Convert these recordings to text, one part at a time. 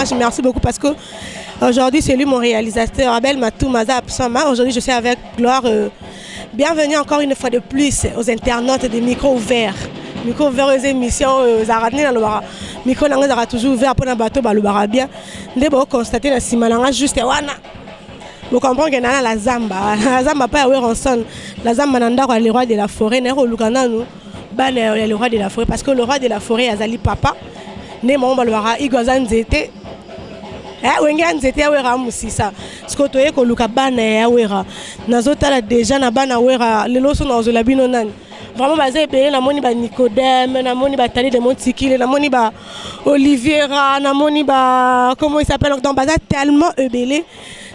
Moi, je merci beaucoup parce que aujourd'hui, c'est lui mon réalisateur, Abel Matou Maza Absama. Aujourd'hui, je suis avec Gloire. Bienvenue encore une fois de plus aux internautes des micros ouverts. Micro ouvert aux émissions, Zaratne dans le bar. Micro n'a toujours ouvert pour un bateau, le bar bien. Nous avons constaté que Simalanga juste wana. Vous comprenez que la Zamba pas en son. La Zamba nanda le roi de la forêt, n'est pas le roi de la forêt parce que le roi de la forêt Azali papa. Né mon balwara igwazan zete. Wengan zete awera musisa. Skotoye ko luka bana ya wera. Nazotala déjà na bana wera lelo so na zolabino nani. Vraiment basé payé na moni ba Nicodème, na moni ba Tali de Montikile, na moni ba Oliviera, na moni ba comment il s'appelle donc bazar tellement ebelé.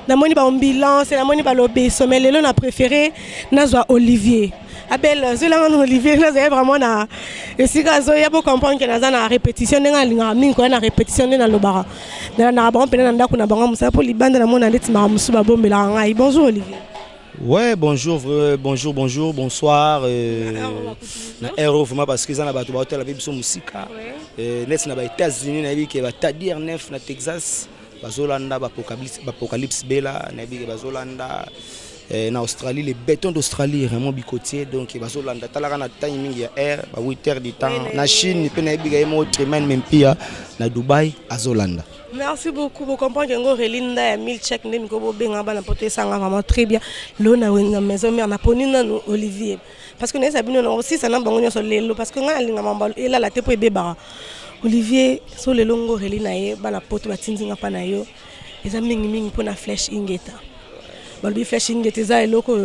Na moni ba ambulance, na moni ba lobé sommet lelo na préféré nazwa Olivier. Abel zelanga Olivier nazaya vraiment na esika zo ya pour comprendre que naza na répétition nga linga mingi ko na répétition na lobara. Na ba mpena na ndako na bango musa pour libanda na mona ndeti ma musu ba bombela ngai. Bonjour Olivier. Ouais, bonjour, bonsoir. Na héros vraiment parce que ça na bato ba hotel avec biso musika. Net na ba États-Unis na biki ba Tadir 9 na Texas. Bazolanda ba Apocalypse Bella na biki bazolanda en Australie les bétons d'Australie vraiment bicotier donc bazolanda talaka na timing ya air ba 8 heures du temps na Chine pe na biki mo tremaine même pia na Dubai azolanda. Merci beaucoup. Vous comprenez que vous avez 1000 chèques, vous avez vraiment très bien. L'on a maison mère, Olivier. Parce que nous avons aussi ça sur les parce que nous avons la tête pour bébé. Olivier, sur le longo relina, la pote batinzinga panayo. Les amis mingi pour la flèche ingeta. Balbi flèche ingeta za eloko.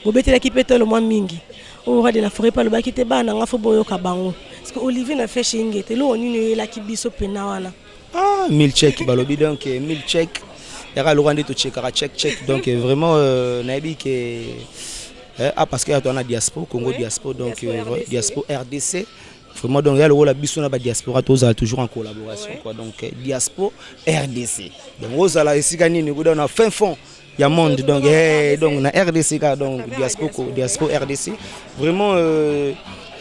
Vous bête l'équipe est le moins mingi. Au roi de la forêt pas le bas qui te ban nga fo boyo kabango. Parce que Olivier na flèche ingeta. Lo on une la qui biso penawana. Ah, 1000 chèques, balobi donc 1000 chèques. Il y a le rwandais tout check donc vraiment nabi que parce qu'il y a dans la diaspora Congo diaspora donc diaspora RDC vraiment donc il y a le rôle la biso na ba diaspora toujours en collaboration quoi donc diaspora RDC donc vous allez ici gagner nous dans fin fond il y a monde donc na RDC donc diaspora RDC vraiment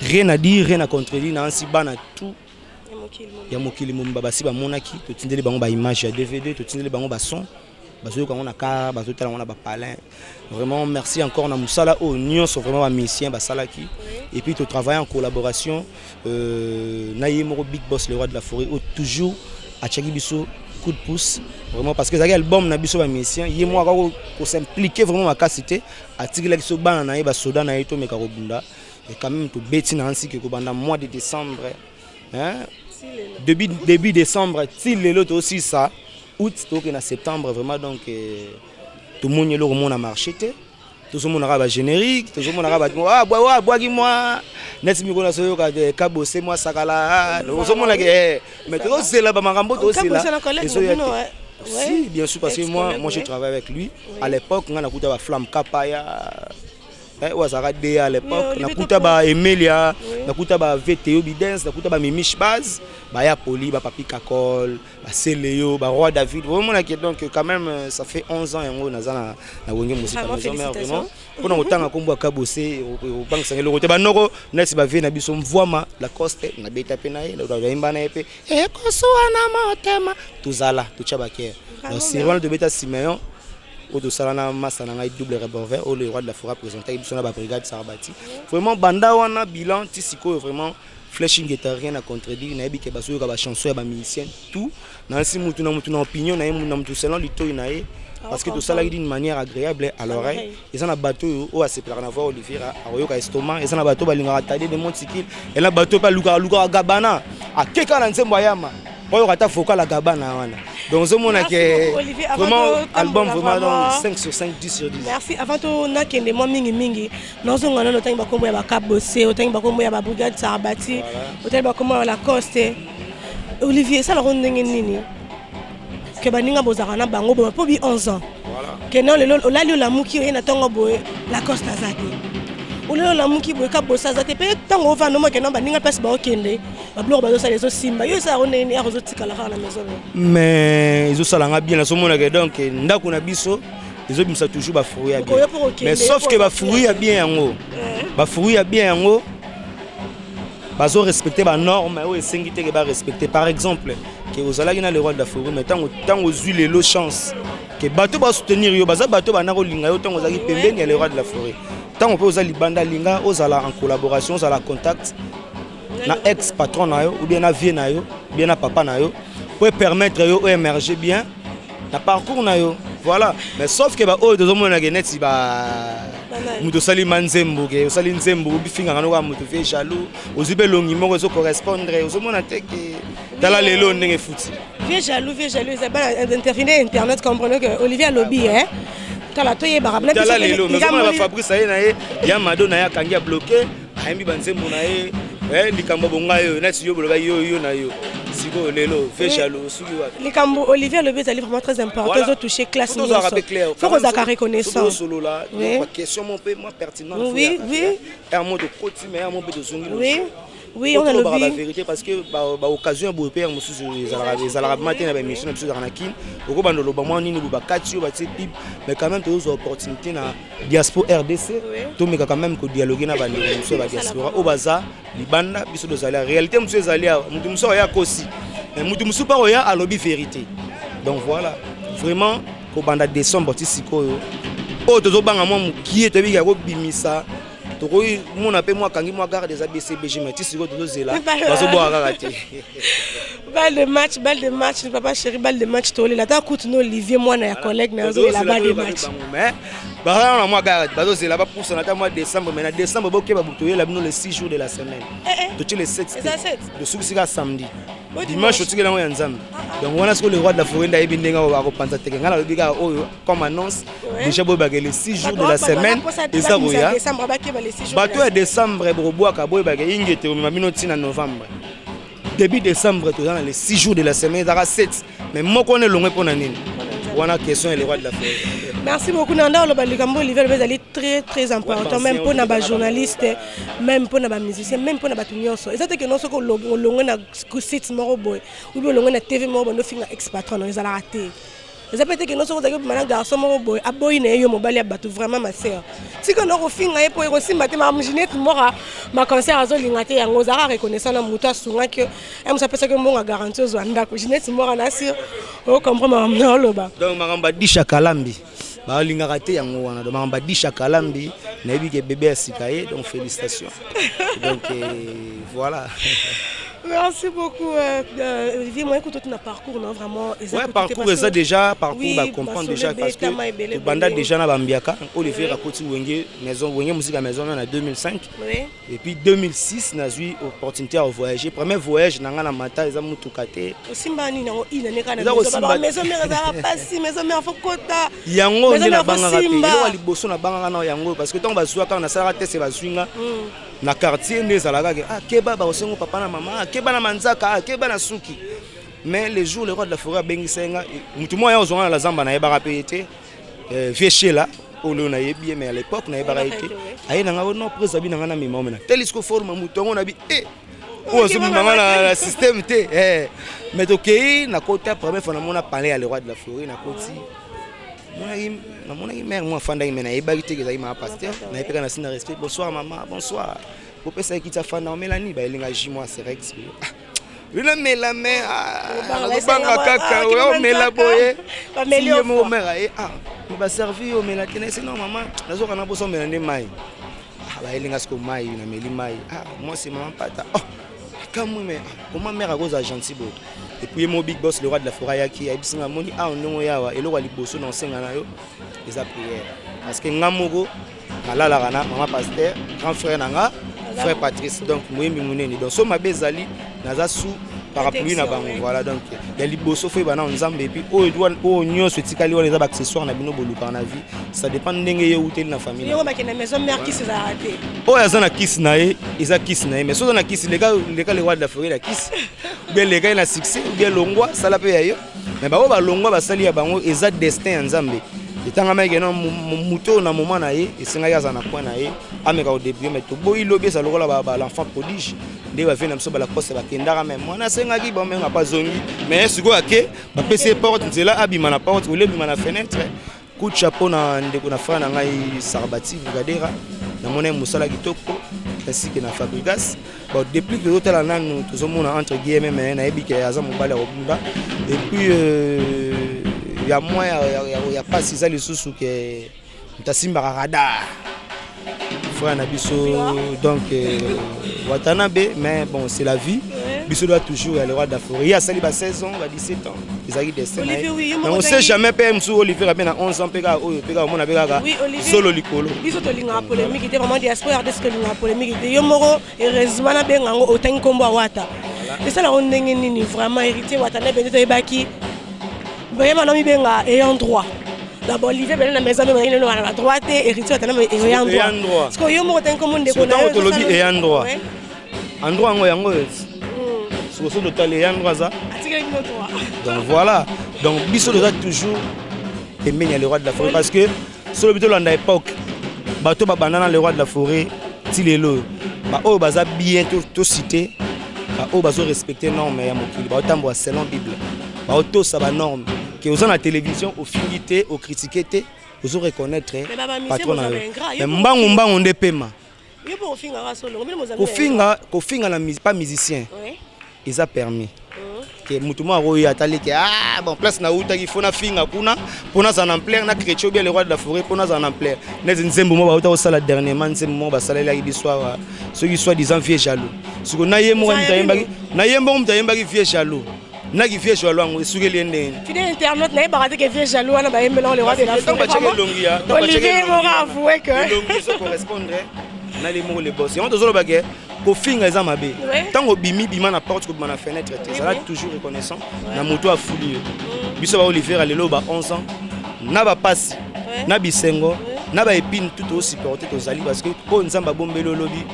rien à dire rien à contredire na si bana tout ya mokili mumba basi ba monaki to tindeli bango ba image ya DVD to tindeli bango ba son bazo ko na car bazo tala na ba palin vraiment merci encore na musala au union sont vraiment ba musiciens ba salaki et puis to travailler en collaboration na yemo big boss le roi de la forêt toujours a chaki biso coup de pouce vraiment parce que ça album na biso ba musiciens yemo ko s'impliquer vraiment ma capacité a tigila kiso bana na ba soda na eto meka robunda et quand même to beti na ansi ke ko banda mois de décembre hein début décembre, il l'autre aussi ça, août, donc en septembre vraiment donc tout le monde a marché, tout le monde a un générique, tout le monde a un bois moi, net mi kona soyo ka kabo c'est moi sakala, tout le monde a mais tout c'est là ba marambo aussi là. Si bien sûr parce que moi je travaille avec lui à l'époque on a kuta ba flamme kapaya. Wazarade à l'époque, nakuta ba Emilia, nakuta ba VTO Bidens, nakuta ba Mimish Baz, ba ya Poli, ba Papi Kakol, ba Céléo, ba Roi David. Vraiment donc quand même ça fait 11 ans yango nazana na wenge musique vraiment pour autant kombo kabosé au banque sangelo côté ba noko nesi ba vie na biso mvoama la coste na beta penaye na imba na epé e koso na motema tuzala tuchabake. Donc c'est vraiment de beta Simeon au de salana masananga double revolver au le roi de la forêt présenté sur la brigade Sarabati vraiment banda wana bilan tisiko vraiment flashing guitar rien à contredire na ebike baso ka ba chanson ya ba musicien tout na si mutu na opinion na mutu selon lito inae parce que tout ça là d'une manière agréable à l'oreille ils ont un bateau au se plaire na voir Olivier a royo ka estomac ils ont un bateau ba linga tade de Montikile et là bateau pas luka gabana a keka na nsembo yama oyo kata foka la gabana wana. Donc ce monde que vraiment album vraiment 5 sur 5 10 sur 10. Merci avant tout na kende mo mingi nous on a notangi ba kombo ya ba kabose otangi ba kombo ya ba brigade Sarabati otangi ba kombo ya la coste Olivier ça la ronde nini que baninga bozaka na bango bo po bi 11 ans voilà que non le olali la muki na tongo boy la coste azaki olalo la muki boy kabosa azate pe tango va no mo que non baninga pese ba okende ba blog ba zo sala zo simba yo ça ronde ni arozo tikala na maison mais ils ça langa bien na so mona que donc ndako na biso ils ont toujours ba fruit bien mais sauf que ba fruit bien yango ba fruit bien yango bazo respecter ba normes ou esengité que ba respecter. Par exemple que ozalaki na le roi de la forêt mais tant aux huiles le chance que bateau va soutenir yo baza bateau bana ko linga yo tant ozaki pembeni ya le roi de la forêt. Tant on peut ozali banda linga ozala en collaboration ozala contact na ex patron na yo ou bien na vie na yo bien na papa na yo pour permettre yo émerger bien na parcours na yo. Voilà, mais sauf que oh deux hommes na geneti ba muto sali manzembo ke sali nzembo bifinga ngano ka muto fait jaloux ozibe longi moko zo correspondre ozomona te ke dala lelo ndenge futi vie jaloux ça ba intervenir internet comprenez que Olivier Lobby hein kala to yeba rabla dala lelo mais comment va Fabrice aye na ye ya mado na ya kangi a bloqué ayembi banzembo na ye likambo bonga yo nati yo boloba yo na yo siko lelo fait jaloux suki wa likambo Olivier Lobby c'est vraiment très important ils ont touché classe nous faut qu'on a reconnaissant solo là donc question mon peu moi pertinent oui et un mot de côté mais un mot de zongi oui on a le la vérité parce que ba occasion bo père musu ezala matin na ba mission na biso na kin oko bando lo ba moi nini ba kati ba ti pip mais quand même tous opportunité na diaspora RDC to meka quand même ko dialoguer na ba musu ba diaspora au baza libanda biso do zali réalité musu ezali mutu musu ya kosi mais mutu musu pa oya a lobby vérité donc voilà vraiment ko banda décembre ti sikoyo o to banga moi mukie to bi ya ko bimisa oui, mon appel moi quand il m'a gardé des ABCBG mais tu sais que tu es là parce que boire raté balle de match papa chéri balle de match to là ta coûte no Olivier moi na collègue na zo la balle de match mais bah on moi garde parce que là pas pour ça na mois décembre mais na décembre boké ba butoyer là les 6 jours de la semaine tu les 7 de souci samedi dimanche tu es là en Nzambe donc on a ce que le roi de la forêt ndayebi ndenga ba ko panza teke ngala lobika oyo comme annonce déjà bo bagé les 6 jours de la semaine et ça boya bato ya décembre broboaka boy bagé ingete o mabino tina novembre début décembre tu dans les 6 jours de la semaine ça 7 mais moi connais longé pour nani wana question le roi de la forêt. Merci beaucoup Nanda le balikambo Olivier Lobby très important même pour na ba journaliste même pour na ba musicien même pour na ba tunyoso ezate que non soko longo na site moro boy ou bien longo na TV moro bondo finga ex-patron no ezala raté ezapete que non soko zaki mana garçon moro boy aboyi na yo mobali ya bato vraiment ma sœur si que no finga e po e simba te ma Ginette mora ma concert azo lingate yango zara reconnaissant na muto asunga que em ça pesa que mbonga garantie zo ndako Ginette mora na sir o comprendre ma loba donc magamba di Chakalambi ba lingaka te yango wana donc magamba di Chakalambi na yebi ke bébé asikaye donc félicitations donc voilà. Merci beaucoup Olivier moi écoute tout parcours non vraiment ouais parcours ça déjà parcours va comprendre déjà parce que banda déjà na bambiaka Olivier rakoti wenge maison wenge musique à maison en 2005 et puis 2006 n'a eu opportunité à voyager premier voyage nanga na mata eza mutukate osimbani nango ina neka na maison mère za pasi maison mère fokota yango ndina banga pe lo liboso na banga na yango parce que tant bazwa quand na sala test bazwinga na quartier ne zalaka ke keba ba osengo papa na mama keba na manzaka keba na suki mais les jours le roi de la forêt bengisenga mutu moya ozonga la zamba na yeba rapete vieux là au le na yebi mais à l'époque na yeba été ayi na nga no présabi na nga na mima omena telescope forme mutu ngo na bi o zo mama na système te mais tokei na kota première fois na mona parler à le roi de la forêt na koti mon mère moi fanda imena ebagite ke zaima pasteur na epeka na sina respect bonsoir maman bonsoir pour pesa ekita fanda Mélanie ba elinga jimo c'est Rex une mela mais banga kaka o mela boye ba melio mo mera ba servi o mela tene sinon maman nazo kana boso mela ne mai ba elinga sko mai na meli mai moi c'est maman pata comment mère a cause gentil beau et puis mon big boss le roi de la forêt qui a bisinga moni non yawa et le roi liboso non senga na yo les prières parce que ngamoko malala kana maman pasteur grand frère nanga frère Patrice donc moyembi munene donc so mabezali naza sous parapluie na bango voilà donc ya liboso foi bana nzambe et puis o nyonso etikali wana eza ba accessoire na bino boluka na vie ça dépend ndenge ye uteli na famille yo ba kena maison mère qui se a raté o ya zana kiss na ye eza kiss na ye mais so zana kiss le gars le roi de la forêt la kiss bien le gars na succès bien longwa sala pe ya yo mais ba o ba longwa ba sali ya bango eza destin ya nzambe etanga meke na muto na moment na ye esenga ya zana point na ye ameka au début mais to boyi lobi ça lokola ba l'enfant prodige nde ba vena mso ba la course ba kendara même mwana senga ki ba menga pas zongi mais siko ake ba PC porte nzela abima na porte ou lebima na fenêtre coup de chapeau na ndeko na frère na ngai Sarbati Brigadera na mona musala kitoko ainsi que na Fabregas. Bon, depuis que l'hôtel a nous tous entre guillemets mais na ebi que aza mobala obunda et puis il y a moins il y a pas si ça les sous que tasimba radar frère nabiso donc Watanabe mais bon c'est la vie. Biso doit toujours aller roi d'Afrique. Il y a sali 16 ans, 17 ans. Ils arrivent des scènes. Mais on sait jamais PM sous Olivier a bien 11 ans pega pega mon pega solo likolo. Biso to linga polémique était vraiment diaspora de ce que linga polémique était yo moro heureusement na benga ngo otangi kombo wata. Et ça la on ndenge nini vraiment héritier Watanabe to ebaki. Vraiment na mi benga ayant droit. D'abord Olivier ben na maison mais il est à droite héritier Watanabe ayant droit. Parce que yo moro tangi kombo ndeko na yo. Lobby ayant droit. En droit ngo yango donc voilà, donc Bissot doit toujours aimer le roi de la forêt parce que sur le bureau de l'époque, bateau banana le roi de la forêt, tilelo, bah oh baza bien tout cité, bah oh bazo respecter normes ya mokili, bah autant selon Bible, bah auto ça va norme que aux la télévision au finité au critiquer aux reconnaître patron na mais mbangu nde pema. Kofinga la pas musicien. Ils a permis que mutumo royo atali que bon place na uta qui fona finga kuna pona za ampleur na chrétien bien le roi de la forêt pona za ampleur les nzembo mo ba uta osala dernièrement nzembo mo ba sala la biswa ceux qui soit disant vieux jaloux ce qu'on a yemo na yembo mutayemba ki vieux jaloux na ki vieux jaloux ngo sukeli ndene fidèle internaute na ba que vieux jaloux na ba yembela le roi de la forêt Olivier m'aura avoué que ça correspondrait na les mots les boss et on tozolo bagué ko finga eza mabe tango bimi bima na porte ko na fenêtre ça là toujours reconnaissant na moto a fouli biso ba Olivier alelo ba 11 ans na ba passe na bisengo na ba épine tout aussi supporter to zali parce que ko nzamba bombelo lobi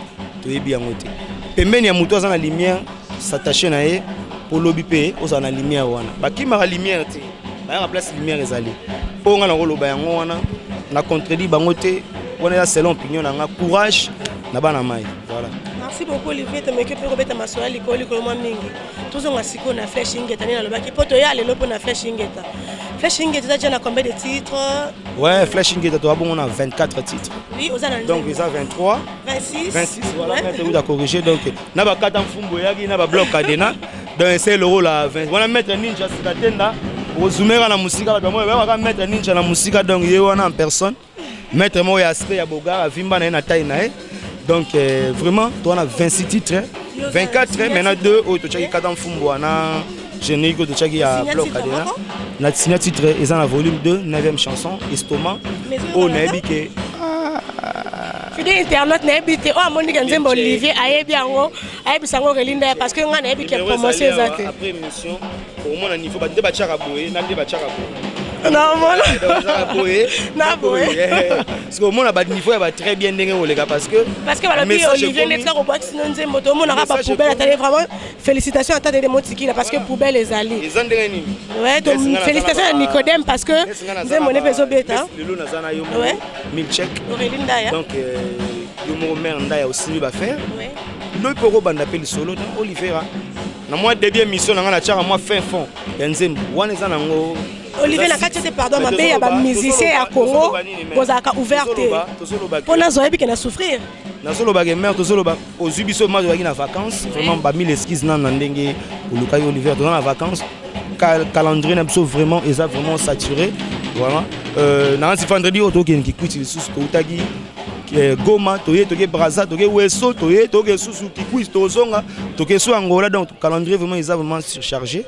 to yebi yango te pembeni ya moto aza na lumière s'attacher na ye pour lobi pe oza na lumière wana ba kimaka lumière te ba ya place lumière ezali po nga na koloba yango wana na contredit bango te wana selon opinion na courage na bana mai voilà. Merci beaucoup Olivier te meke pe robeta masoya likoli ko mwa mingi tozo ngasiko na Flash Ingeta ni na lobaki poto ya lelo po na Flash Ingeta. Flash Ingeta déjà na combien de titres? Ouais, Flash Ingeta to bon on a 24 titres. Oui, aux années. Donc ils ont 23 26 voilà, mais tu as corrigé donc na ba kata mfumbo yaki na ba bloc cadena donc c'est le rôle à 20. Voilà mettre ninja sikatenda ozumera na musika ba mo ba mettre ninja na musika donc yé wana en personne. Mettre moi aspect ya boga vimba na taille na donc vraiment tu as 26 titres 24 maintenant 2 autres tu as 4 fumbo na générique de chaki ya bloc cadena na signé titre ils en a volume 2 9e chanson Estomac au nabike fidèle internaute nabite o amoni nzembo Olivier ayebi yango ayebi sango relinda parce que nga nayebi ke promotion ezate après émission au moins na niveau ba débat chaka boye na débat chaka boye non voilà na boye parce que au moins ba niveau ya ba très bien ndenge olega parce que balobi Olivier netka ko box nzembo to mona ba poubelle atale vraiment félicitations à tata de motiki parce que poubelle ezali ezandenge nini ouais donc félicitations à Nicodème parce que nzembo ne peso beta lelo nazana yo milcheck donc yo mo mère ndaya aussi ba faire no poko banda pe solo na Oliveira na moi début émission na ngana chaka moi fin fond ya nzembo wana ezana ngo Olivier na kati te pardon mabe ya ba musicien ya Congo bozaka ouverte pona zoyebi ke na souffrir na solo ba gamer to solo ba ozubiso ma zoaki na vacances vraiment ba mille esquisses na ndenge oluka Olivier to na vacances calendrier na biso vraiment eza vraiment saturé voilà na nsi vendredi auto qui kwiti sous to utaki Goma toye toke Brazza toke Weso toye toke susu qui quiz to zonga toke so Angola donc calendrier vraiment ils a vraiment surchargé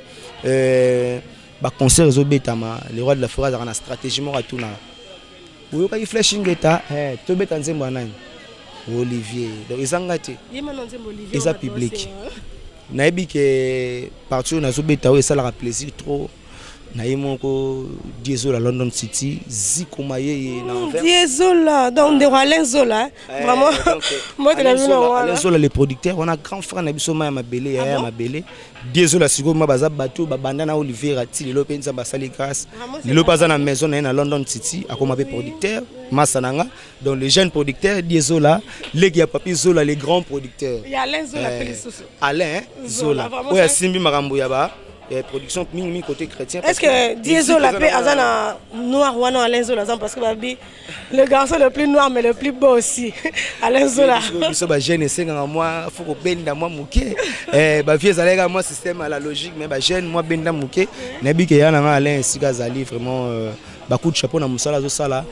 ba concert ezobetama le roi de la forêt a na stratégie mo ratuna oyo ka Flash Ingeta to beta nzembo anani Olivier donc ezangati yema nzembo Olivier eza public nayebi ke partout na zobeta o ça la plaisir trop na yemoko Diesola London City Zikoma yeye na Anvers Diesola donc de Alain Zola vraiment moi de la Alain Zola les producteurs on a grand frère na biso ma mabele ya mabele Diesola siko ma baza bato babanda na Olivier Ati lelo penza basali grâce lelo baza na maison na London City akoma be producteur Masananga donc les jeunes producteurs Diesola les gars papi Zola les grands producteurs il y a Alain Zola Alain Zola oya simbi makambo ya ba production mingi côté chrétien. Est-ce que Diesel la paix azana noir ou non Alain Zola parce que babi le garçon le plus noir mais le plus beau aussi Alain Zola. Biso ba jeune senga moi faut ko benda moi muke ba vie zalega moi système à la logique mais ba jeune moi benda muke na bi ke yana nga Alain Siga zali vraiment ba coup de chapeau na musala zo sala.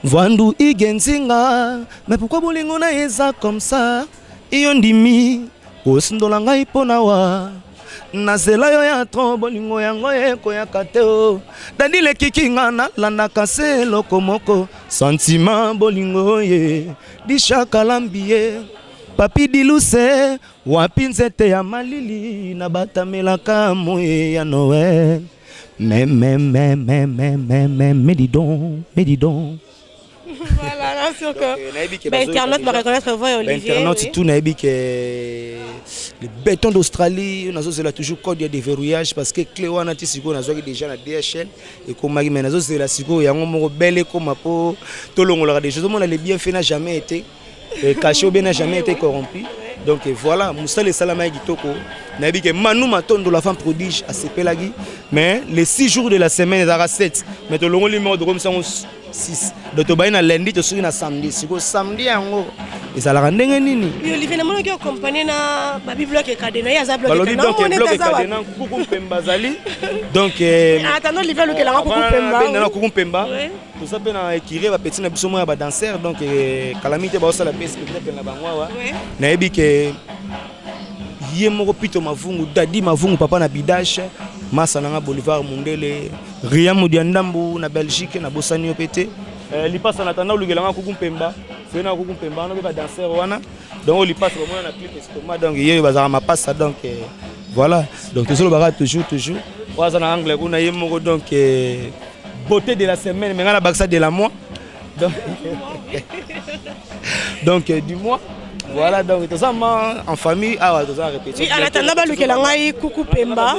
Vandu igenzinga mais pourquoi bolingo na eza comme ça iyo ndimi osindola ngai pona wa nazela yo ya tro bolingo yango ekoyaka te o dadi lekiki nga nalandaka se lokomoko sentiment bolingo ye dishakalambi ye papi diluse wapi nzete ya malili na batamelaka moye ya Noël mais dis donc voilà, sûr que Internet va reconnaître voix Olivier. Internet tout naïbi que le béton d'Australie, on a toujours code de déverrouillage parce que Cléo a tisiko na zoki déjà na DHL et comme mari mais nazo c'est la siko yango moko belle comme po tolongola des choses on a les bienfaits n'a jamais été caché ou bien n'a jamais été corrompu. Donc voilà, Moussa le Salama Gitoko, naïbi que Manu Matondo la femme prodige à Sepelagi, mais les 6 jours de la semaine il y aura 7 mais tolongo numéro de comme ça 6 donc tobayi na lundi to soki na samedi siko samedi yango ezalaka ndenge nini Olivier na mona ki accompagner na ba bible ke kadena ya za bloc ke kadena kuku mpemba zali donc attends Olivier le ke la kuku mpemba na kuku mpemba to sape na équirer ba petit na biso mo ya ba danseur donc calamité ba osala pe spectacle na bangwa na yebi ke ye moko pito mavungu dadi mavungu papa na bidache masa nanga Boulevard Mundele Ria Mudiandambu na Belgique na Bosani opete li passe en attendant lugelanga kuku mpemba c'est na kuku mpemba no ba danseur wana donc li passe vraiment na clip estoma donc ye bazara ma passe donc voilà donc toujours bara toujours waza na anglais kuna ye moko donc beauté de la semaine mais ngana baksa de la mois donc du mois. Voilà, donc tout ça en famille, tout ça répété. Oui, à l'attendant, le coucou Pemba.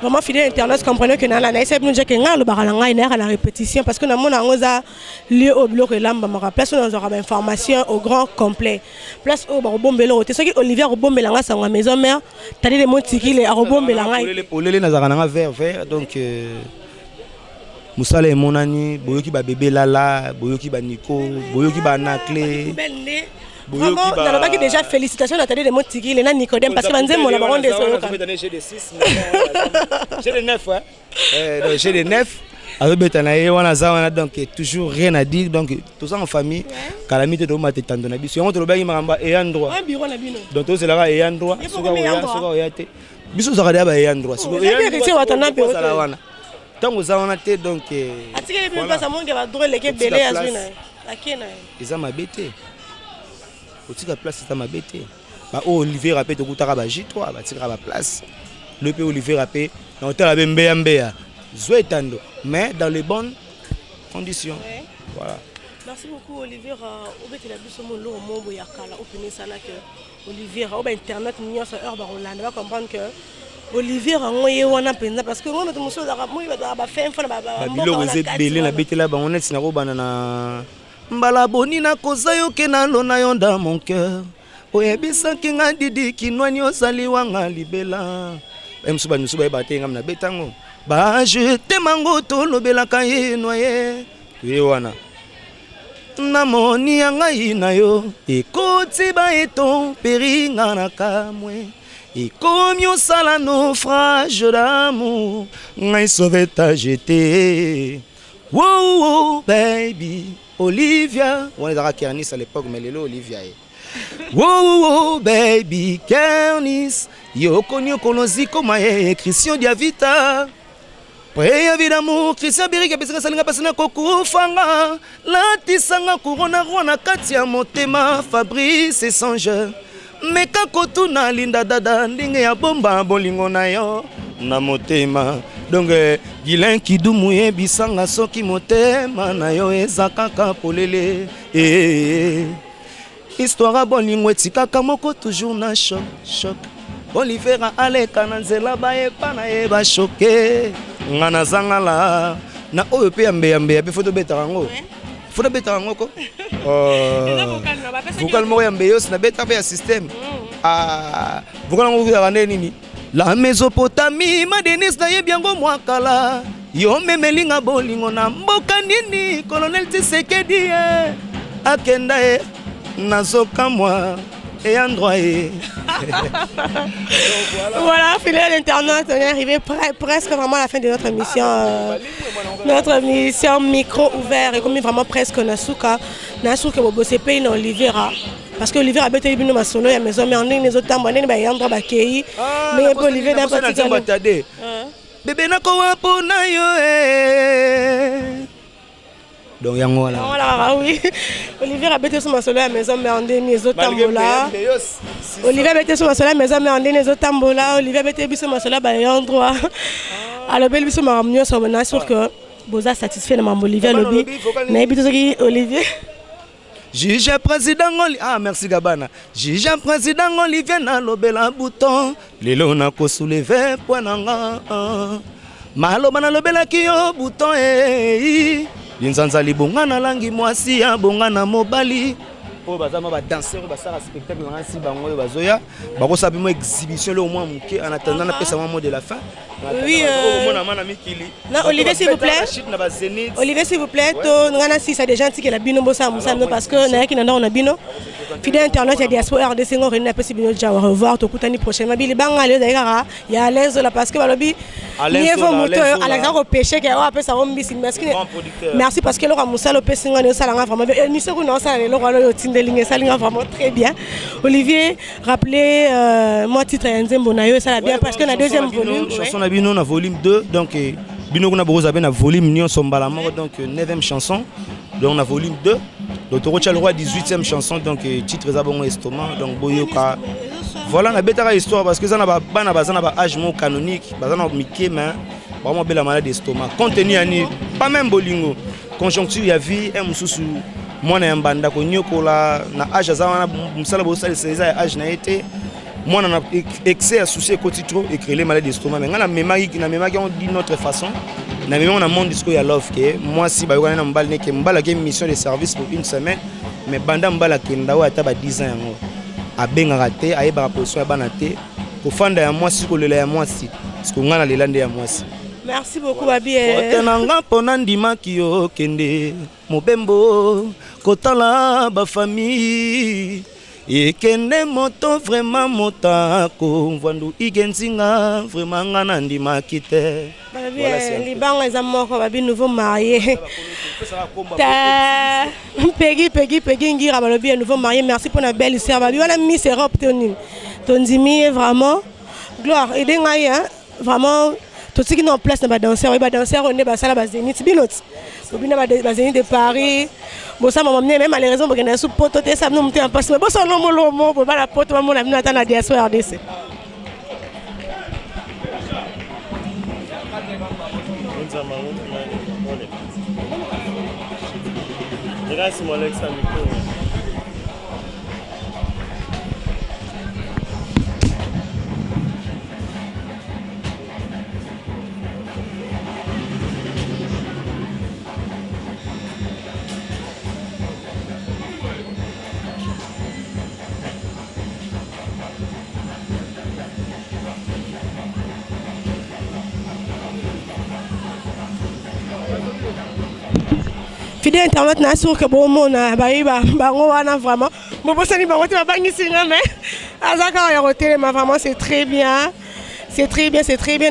Vraiment, fidèle internet, comprenez que dans la naïse, nous disons que le baralanga est à la répétition parce que nous avons lieu au bloc et l'âme, place où nous aurons information au grand complet. Place où Bombelo, c'est ce que Olivier Bombelanga, c'est ma maison mère. T'as dit les mots qui les Bombelanga. Les Nazarana vert, donc. Moussala et mon ami, Boyoki ba bébé Lala, Boyoki ba Nico, Boyoki ba Nakle. Vraiment, dans le bac déjà félicitations à des mots tiki, les nains Nicodème parce que Vanzem mon abandon des solos. J'ai des 6, j'ai des 9, ouais. J'ai des 9. Alors Betanaï, on a donc toujours rien à dire, donc tout ça en famille. Calamité de maté tando na biso. On te le bague maramba et un droit. Donc tout cela est un droit. Biso zakada ba et un droit. Tant que ça on a été donc. Atike même pas ça mon gars va droit les belé azuna. Akena. Ils ont ma bêté. Au-dessus de la place, c'est ma bête. Olivier Rappé, tu as dit, toi, tu as la place. Le pays Olivier Rappé, on a un mbéa. Zoétando, mais dans les bonnes conditions. Voilà. Merci beaucoup, Olivier. Olivier, Internet, on va comprendre que Olivier a parce que moi, mbala boni na koza yo ke na lona yo dans mon cœur oyebisa kinga didi kinwani osali wanga libela emsuba nusuba ebate ngam na betango ba je temango to lobelaka ye noye ye wana na moni yanga ina yo ekoti ba eto peringa na kamwe ikomi osala naufrage d'amour ngai sauvé ta jeté wow baby Olivia, on est dans Kernis à l'époque, mais Lélo Olivia. Wow, baby, Kernis, yo konyo konozi komae, Christian Diavita. Pré évidemment, Christian Birika, parce que ça n'a pas passé na koku fanga. La tisanga corona rona katia motema, Fabrice et Songeur. Mais kako tuna linda dada, ndinge ya bomba bolingo na yo, na motema. Donc Gilen Kidumu bisanga soki motema na yo eza kaka polele histoire bolingo etikaka moko toujours na choc Olivier aleka na nzela bayepa na ye ba choqué ngana zangala na oyo pe yambe pe photo betaka ngo foto betaka ngo ko vocal moko yambe yo na beta pe ya système vocal ngo ya nini La Mésopotamie, ma Denise na yebiango mwakala. Yo memelinga bolingo na mboka nini, Colonel Tshisekedi akenda nazoka moi et endroit. Voilà, fidèles internautes, on est arrivé presque vraiment à la fin de notre émission. Notre émission micro ouvert et comme vraiment presque Nasuka. Nasuka Bobosepe in Olivera. Parce que Olivier a été venu à solo, il y a maison, mais on est les autres temps, on est dans un endroit qui mais Olivier n'a pas été. Bébé n'a pas na yo. Donc yango là. Voilà, oui. Olivier a été sur ma solo à la maison, mais on est les autres tambola. Olivier a été sur ma solo à la maison, mais on est les autres tambola. Olivier a été sur ma solo à un endroit. Alors belle biso ma ramener sur mon sûr que Boza satisfait de mon Olivier lobby. Mais biso Olivier. Juge président merci Gabana. Juge président Olivier na lobela bouton. Lelo na ko soulever point nanga. Maloba na lobela ki yo bouton Linzanza libonga na langi mwasi ya bonga na mobali. Po bazama ba danser ba sala spectacle na si bango bazoya. Ba ko sabi mo exhibition le au moins muke en attendant na pesa mo de la fin. Oui, non, Olivier, s'il vous plaît. Olivier, s'il vous plaît. Si c'est des gens qui ont bino parce que on a bino. Fidèle internet, il y a diaspora RDC, on a possible de revoir tout l'année prochaine. Il y a l'aise là parce que merci parce que vraiment très bien. Olivier, rappelez moi titre Nzembonayo, ça l'a bien parce que la deuxième volume. Bino na volume 2 donc bino kuna boza na volume nyon sombala moko donc 9e chanson donc on a volume 2 le Toro le roi 18e chanson donc titre za bongo estomac donc boyoka voilà na betaka histoire parce que ça na bana bazana ba âge mo canonique bazana mike mais vraiment belle maladie d'estomac contenu ani pas même bolingo conjoncture ya vie et mususu mwana ya mbanda ko nyokola na âge za wana musala bo sala c'est âge na été moi on a excès à souci côté trop et créer les maladies d'estomac mais na mémoire on dit notre façon na mémoire on a mon discours ya love que moi si ba yona mbala ne ke mbala ke mission de service pour une semaine mais banda mbala kenda wa ata ba 10 ans yango abenga raté ayeba position ya bana te ko fanda ya moi si ko lela ya moi si parce que ngana lelande ya moi si. Merci beaucoup Babi. Otenanga pona ndima kiyo kende mobembo kotala ba famille et kende moto vraiment motako vandu igenzinga vraiment ngana ndima kite. Liban les amoko Babi nouveau marié. Peggy ngira Babi nouveau marié. Merci pour la belle histoire Babi. Voilà Miss Europe Tondimi vraiment gloire et dengai vraiment tout ce qui est en place dans danser on est bas la base Zénith binot bas Zénith de Paris bon ça m'a amené même malheureusement parce que na sous poto ça nous monter en passe mais bon ça lomo pour pas la poto maman on a venu attendre la diaspora RDC. Fidèle internet na sur que bon mona bango wana vraiment bon bosani bango te bangisi mais azaka ya hôtel mais vraiment c'est très bien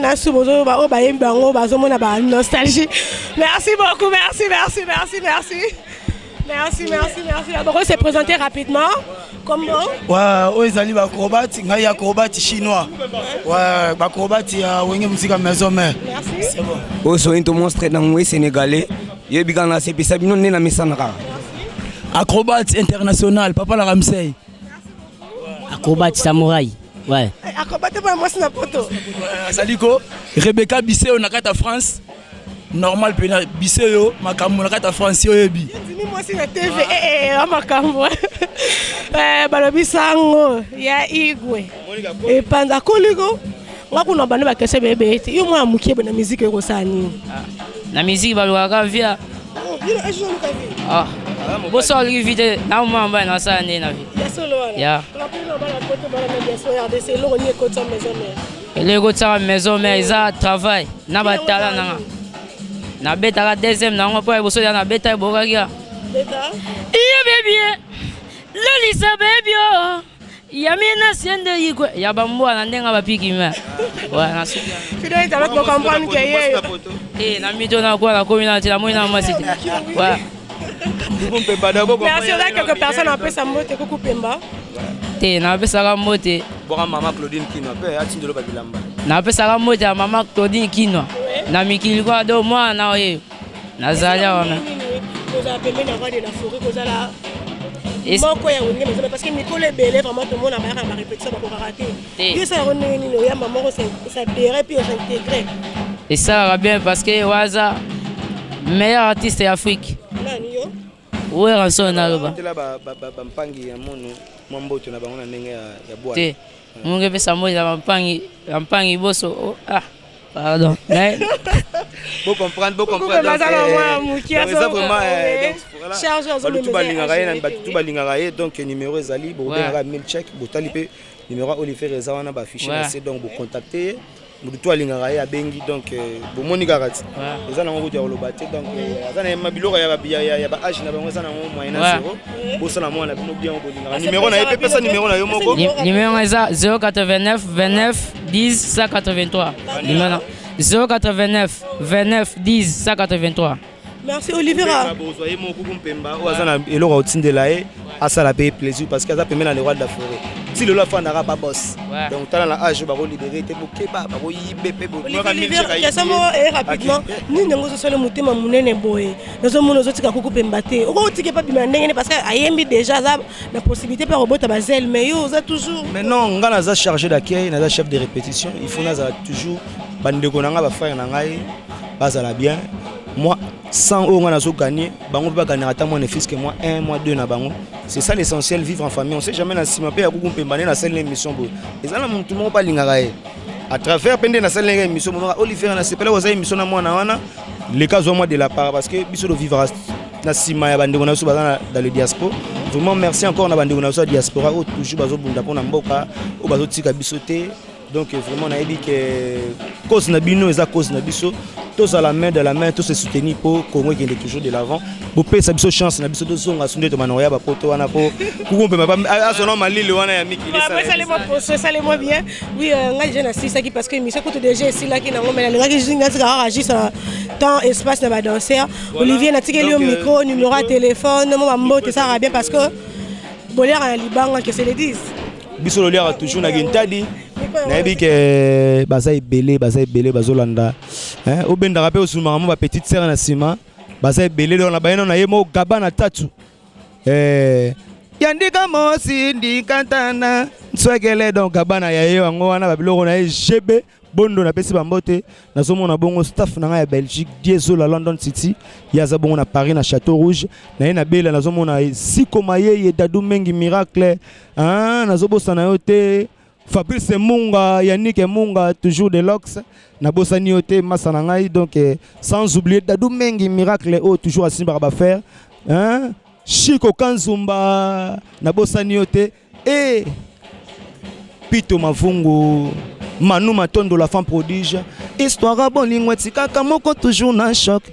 na sur bozo ba o ba yem bango bazo mona ba nostalgie. Merci beaucoup, merci. Alors on s'est présenté rapidement comment ouais ezali ba acrobate ngai acrobate chinois ouais ba acrobate ya wenge musique maison mais merci c'est bon o so into monstre dans le sénégalais yebiga na sepisa bino nena misanaka acrobate international papa la Ramsey acrobate samouraï ouais acrobate pour moi c'est na poto saliko Rebecca Bisseo na kata France normal pena Bisseo makambo na kata France yebi dimi moi c'est na TV makambo balobi sango ya igwe e panda koliko ngakuna bana bakese bebe ete yo mwa mukie na musique ko sani na musique balwaka via boso olivide na mamba na sani na vie ya solo wala ya rappelez-nous bala poto bala médiation RDC lo ni ko maison Les gars ça maison mais ils a travail. Na batala nanga. Na beta deuxième na ngwa po boso na beta bokakia. Beta. Iya baby. Lolisa baby. Yamina siende yiko. Ya bamboa na ndenga bapiki me. Ouais, na suka. Tu dois être avec pour comprendre que yé. Eh, na mito na kwa na communauté la moina moi c'était. Ouais. Merci à quelques personnes en plus à moto coucou Pemba. Te na pesa mote. Bora maman Claudine Kinwa pe atindelo babilamba. Na pesa mote ya maman Claudine Kinwa. Na mikili kwa do moi na oye. Na zalia wana. Vous appelez la voix de la forêt vous allez moko ya wenge mais parce que Nicole est belle vraiment tout le monde a marre à répétition pour rater. Et ça on est ni ya maman ça dérait puis s'intégrer. Et ça va bien parce que Waza meilleur artiste d'Afrique. Nani yo? Ouais, rançon na loba. Là ba mpangi ya mono mwamboto na bango na ndenge ya bois. Te. Munge pesa moja ya mpangi boso. Ah. Pardon. Beau comprendre. Ça vraiment donc tout balingaka donc numéro ezali bo benga 1000 check botali pe numéro Olivier Reza wana ba afficher donc bo contacter mutu alingaka ye abengi donc bomoni kaka ti eza nango kutu ya koloba te donc aza na mabiloko ya baage na bango eza nango moyen na zero bosala mwana bino bien bolingaka numéro na ye pe pesa numéro na yo moko numéro eza 089 29 10 183 numéro 089 29 10 183. Merci Olivera. Bozoye moko kumpemba oza na eloko otindela ye asala pe plaisir parce que aza pembe na le roi de la forêt. Si le loi n'a pas boss. Donc tu as la âge ba libérer te bokeba ba yibepe bo. Olivera kasamo rapidement ni nyango so le mutema munene boye. Nazo mono zo tika kukupemba te. Oko tike pa bima ndenge parce que ayembi déjà ça la possibilité par robot ba zel mais yo za toujours. Mais non, ngana za chargé d'accueil, na za chef de répétition, il faut na za toujours bandeko nanga ba frère na ngai bazala bien. Moi, sans on a gagné, bango va gagner à mon fils que moi 1 mois 2 na bango. C'est ça l'essentiel, vivre en famille. On sait jamais na sima pe akuku pembane na celle émission bo. Et ça tout le monde pas lingarae. À travers pende na celle émission Olivier na sepela oza émission na moi na wana. Les cas au moi de la part parce que biso de vivre na sima ya bandeko na so dans le diaspora. Vraiment merci encore na bandeko na so diaspora toujours bazo bunda pona mboka o bazo tika bisoté. Donc vraiment on a dit que cause na bino eza cause na biso tous à la main de la main tous se soutenir pour Congo qui est toujours de l'avant pour payer sa biso chance na biso to zonga sunde to manoya ba poto wana po kukumpe ba asono malili wana ya miki ça les moi bien oui nga jeune assist qui parce que mission côté déjà ici là qui na ngomela nga qui jinga tika agir sur temps espace na ba danseur Olivier na tika le micro numéro de téléphone mo ba mbote ça va bien parce que boler en Liban que c'est les 10 biso lolia toujours na gintadi nayebi ke baza ebele bazolanda hein obendaka pe osumaka mo ba petite sœur na sima baza ebele na bayeno na ye mo gabana tatu yandika mosi ndikantana nswekele donc gabana ya ye wango wana babiloko na ye jebe bondo na pesi bambote nazomona bongo staff na nga ya Belgique Diesel la London City yaza bongo na Paris na Château Rouge na ye na bela nazomona sikoma ye Dadou Mengi Miracle hein nazobosa na yo te Fabrice Munga, Yannick Munga, toujours de l'Ox, Nabosani Ote, Massanangai, donc sans oublier Dadou Mengi, Miracle, toujours à Simbaraba faire, hein? Chico Kanzumba, Nabosani Ote, et Pito Mavungo, Manu Matondo, la femme prodige, Histoire à Bolingo, Tikaka Moko, toujours na choc,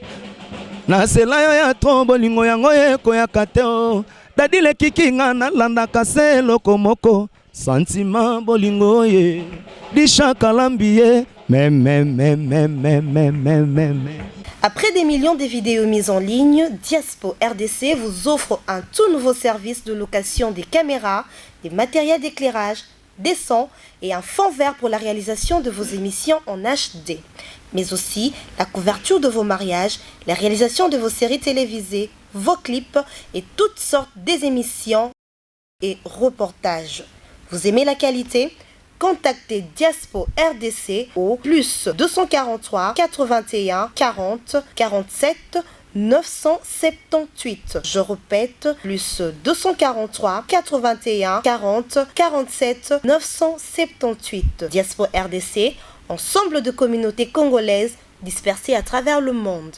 na sela ya trop Bolingo, Yango, Koya Kateo, Dadile Kikinga, Landa Kase, Lokomoko. Sentiment bolingo ye di chakalambiye Après des millions de vidéos mises en ligne, Diaspo RDC vous offre un tout nouveau service de location des caméras, des matériels d'éclairage, des sons et un fond vert pour la réalisation de vos émissions en HD. Mais aussi la couverture de vos mariages, la réalisation de vos séries télévisées, vos clips et toutes sortes d'émissions et reportages. Vous aimez la qualité? Contactez Diaspo RDC au plus 243 81 40 47 978. Je répète, plus 243 81 40 47 978. Diaspo RDC, ensemble de communautés congolaises dispersées à travers le monde.